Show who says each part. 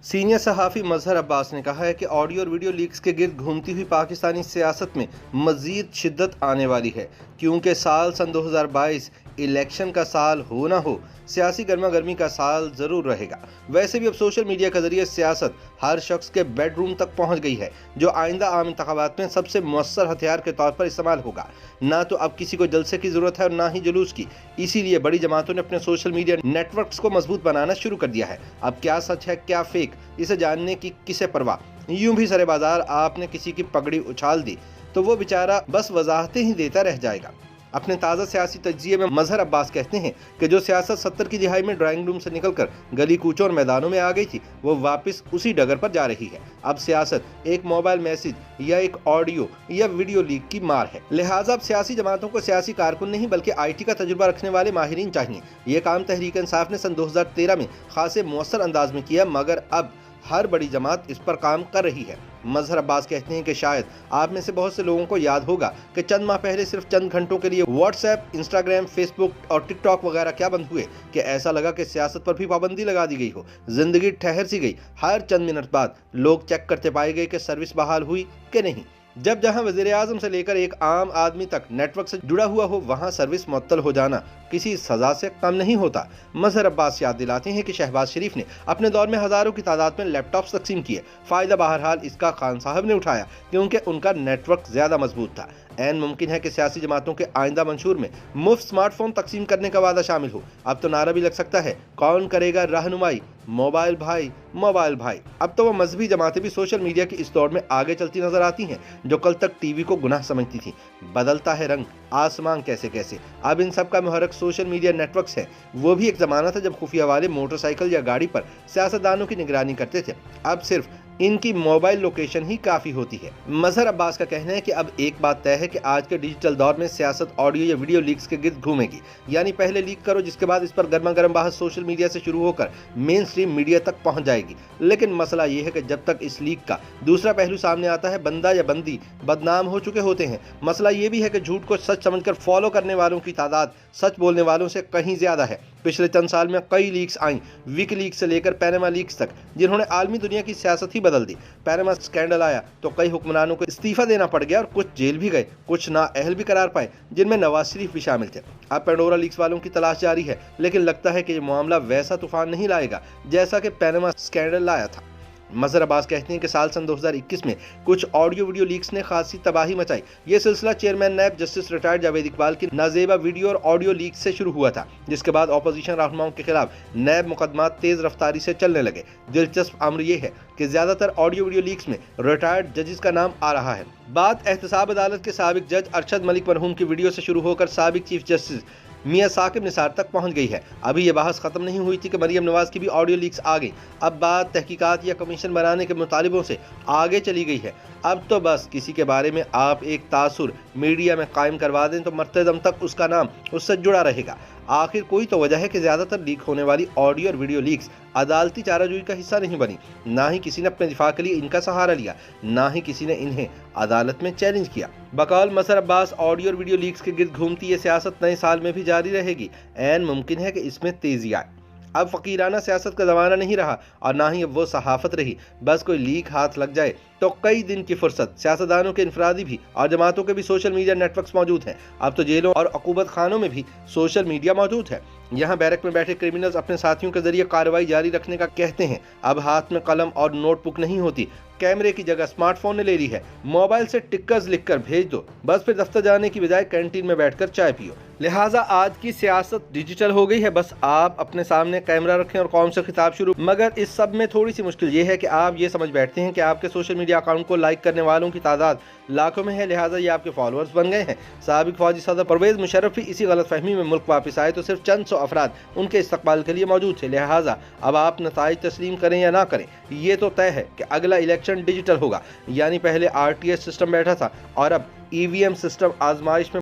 Speaker 1: Senior सहाफ़ी मजहर अब्बास ने कहा है कि ऑडियो और वीडियो लीक्स के गिर्द घूमती हुई पाकिस्तानी सियासत में मज़ीद शिद्दत आने वाली है, क्योंकि साल सन 2022 इलेक्शन का साल हो ना हो, सियासी गर्मा गर्मी का साल ज़रूर रहेगा। वैसे भी अब सोशल मीडिया के ज़रिए सियासत हर शख्स के बेडरूम तक पहुँच गई है, जो आइंदा आम इंतखाबात में सबसे मौसर हथियार के तौर पर इस्तेमाल होगा। ना तो अब किसी को जलसे की ज़रूरत है और ना ही जुलूस की। इसीलिए बड़ी जमातों ने अपने सोशल मीडिया नेटवर्क्स को मजबूत बनाना शुरू कर दिया है। अब क्या सच है क्या फेक, इसे जानने की किसे परवाह। यूं भी सरे बाजार आपने किसी की पगड़ी उछाल दी तो वो बेचारा बस वजाहतें ही देता रह जाएगा। अपने ताज़ा सियासी तज्जिये में मजहर अब्बास कहते हैं कि जो सियासत 70 की दिहाई में ड्राइंग रूम से निकलकर गली कूचों और मैदानों में आ गई थी, वो वापस उसी डगर पर जा रही है। अब सियासत एक मोबाइल मैसेज या एक ऑडियो या वीडियो लीक की मार है। लिहाजा अब सियासी जमातों को सियासी कारकुन नहीं बल्कि IT का तजुर्बा रखने वाले माहिरीन चाहिए। ये काम तहरीक इंसाफ ने सन 2013 में खासे मौसर अंदाज में किया, मगर अब हर बड़ी जमात इस पर काम कर रही है। मजहर अब्बास कहते हैं कि शायद आप में से बहुत से लोगों को याद होगा कि चंद माह पहले सिर्फ चंद घंटों के लिए व्हाट्सएप, इंस्टाग्राम, फेसबुक और टिकटॉक वगैरह क्या बंद हुए कि ऐसा लगा कि सियासत पर भी पाबंदी लगा दी गई हो। जिंदगी ठहर सी गई। हर चंद मिनट बाद लोग चेक करते पाए गए कि सर्विस बहाल हुई कि नहीं। जब जहां वज़ीर आज़म से लेकर एक आम आदमी तक नेटवर्क से जुड़ा हुआ हो, वहां सर्विस मुअत्तल हो जाना किसी सजा से कम नहीं होता। मजहर अब्बास याद दिलाते हैं कि शहबाज शरीफ ने अपने दौर में हजारों की तादाद में लैपटॉप्स तकसीम किए। फायदा बहरहाल इसका खान साहब ने उठाया, क्योंकि उनका नेटवर्क ज्यादा मजबूत था। ऐन मुमकिन है कि सियासी जमातों के आइंदा मंशूर में मुफ्त स्मार्टफोन तकसीम करने का वादा शामिल हो। अब तो नारा भी लग सकता है, कौन करेगा रहनुमाई, मोबाइल भाई मोबाइल भाई। अब तो वह मजहबी जमातें भी सोशल मीडिया की इस दौड़ में आगे चलती नजर आती हैं, जो कल तक टीवी को गुनाह समझती थी। बदलता है रंग आसमान कैसे कैसे। अब इन सब का मुहर्रक सोशल मीडिया नेटवर्क्स है। वो भी एक जमाना था जब खुफिया वाले मोटरसाइकिल या गाड़ी पर सियासतदानों की निगरानी करते थे। अब सिर्फ इनकी मोबाइल लोकेशन ही काफी होती है। मजहर अब्बास का कहना है कि अब एक बात तय है कि आज के डिजिटल दौर में सियासत ऑडियो या वीडियो लीक्स के गिर्द घूमेगी। यानी पहले लीक करो, जिसके बाद इस पर गर्मा गर्म बहस सोशल मीडिया से शुरू होकर मेन स्ट्रीम मीडिया तक पहुंच जाएगी। लेकिन मसला ये है कि जब तक इस लीक का दूसरा पहलू सामने आता है, बंदा या बंदी बदनाम हो चुके होते हैं। मसला ये भी है कि झूठ को सच समझकर फॉलो करने वालों की तादाद सच बोलने वालों से कहीं ज्यादा है। पिछले चंद साल में कई लीक्स आई, विकीलीक्स से लेकर पैनामा लीक्स तक, जिन्होंने आलमी दुनिया की सियासत ही बदल दी। पैनामा स्कैंडल आया तो कई हुक्मरानों को इस्तीफा देना पड़ गया और कुछ जेल भी गए, कुछ नाअहल भी करार पाए, जिनमें नवाज शरीफ भी शामिल थे। अब पेंडोरा लीक्स वालों की तलाश जारी है, लेकिन लगता है कि ये मामला वैसा तूफान नहीं लाएगा जैसा कि पैनामा स्कैंडल लाया था। मजहर अब्बास कहते हैं कि साल सन 2021 में कुछ ऑडियो वीडियो लीक्स ने खासी तबाही मचाई। ये सिलसिला चेयरमैन नैब जस्टिस रिटायर्ड जावेद इकबाल की नाजेबा वीडियो और ऑडियो लीक से शुरू हुआ था, जिसके बाद अपोजिशन रहनुमाओं के खिलाफ नैब मुकदमात तेज रफ्तारी से चलने लगे। दिलचस्प अमर यह है कि ज्यादातर ऑडियो वीडियो लीक्स में रिटायर्ड जजेस का नाम आ रहा है। बात एहतसाब अदालत के साबिक जज अरशद मलिक मरहूम की वीडियो से शुरू होकर साबिक चीफ जस्टिस मियां साकिब निसार तक पहुंच गई है। अभी ये बहस खत्म नहीं हुई थी कि मरियम नवाज की भी ऑडियो लीक्स आ गई। अब बात तहकीकात या कमीशन बनाने के मुतालिबों से आगे चली गई है। अब तो बस किसी के बारे में आप एक तासुर मीडिया में कायम करवा दें तो मरते दम तक उसका नाम उससे जुड़ा रहेगा। आखिर कोई तो वजह है कि ज्यादातर लीक होने वाली ऑडियो और वीडियो लीक्स अदालती चाराजोई का हिस्सा नहीं बनी। ना ही किसी ने अपने दिफा के लिए इनका सहारा लिया, ना ही किसी ने इन्हें अदालत में चैलेंज किया। बकौल मजहर अब्बास, ऑडियो और वीडियो लीक्स के गिर्द घूमती ये सियासत नए साल में भी जारी रहेगी। ऐन मुमकिन है कि इसमें तेजी आए। अब फकीराना सियासत का जमाना नहीं रहा और ना ही अब वो सहाफत रही। बस कोई लीक हाथ लग जाए तो कई दिन की फुर्सत। सियासतदानों के इनफरादी भी और जमातों के भी सोशल मीडिया नेटवर्क्स मौजूद हैं। अब तो जेलों और अकूबत खानों में भी सोशल मीडिया मौजूद है। यहाँ बैरक में बैठे क्रिमिनल्स अपने साथियों के जरिए कार्रवाई जारी रखने का कहते हैं। अब हाथ में कलम और नोटबुक नहीं होती, कैमरे की जगह स्मार्टफोन ने ले ली है। मोबाइल से टिक्कर्स लिखकर भेज दो, बस फिर दफ्तर जाने की बजाय कैंटीन में बैठकर चाय पियो। लिहाजा आज की सियासत डिजिटल हो गई है। बस आप अपने सामने कैमरा रखें और कौम से खिताब शुरू। मगर इस सब में थोड़ी सी मुश्किल ये है कि आप ये समझ बैठते हैं कि आपके सोशल मीडिया अकाउंट को लाइक करने वालों की तादाद लाखों में है, लिहाजा ये आपके फॉलोअर्स बन गए हैं। साबिक फौजी सदर परवेज मुशर्रफ भी इसी गलत फहमी में मुल्क वापस आए तो सिर्फ चंद सौ अफराद उनके इस्तकबाल के लिए मौजूद थे। लिहाजा अब आप नताइज तस्लीम करें या ना करें, ये तो तय है कि अगला इलेक्शन डिजिटल होगा। यानी पहले RTS सिस्टम बैठा था और अब EVM सिस्टम आजमाइश में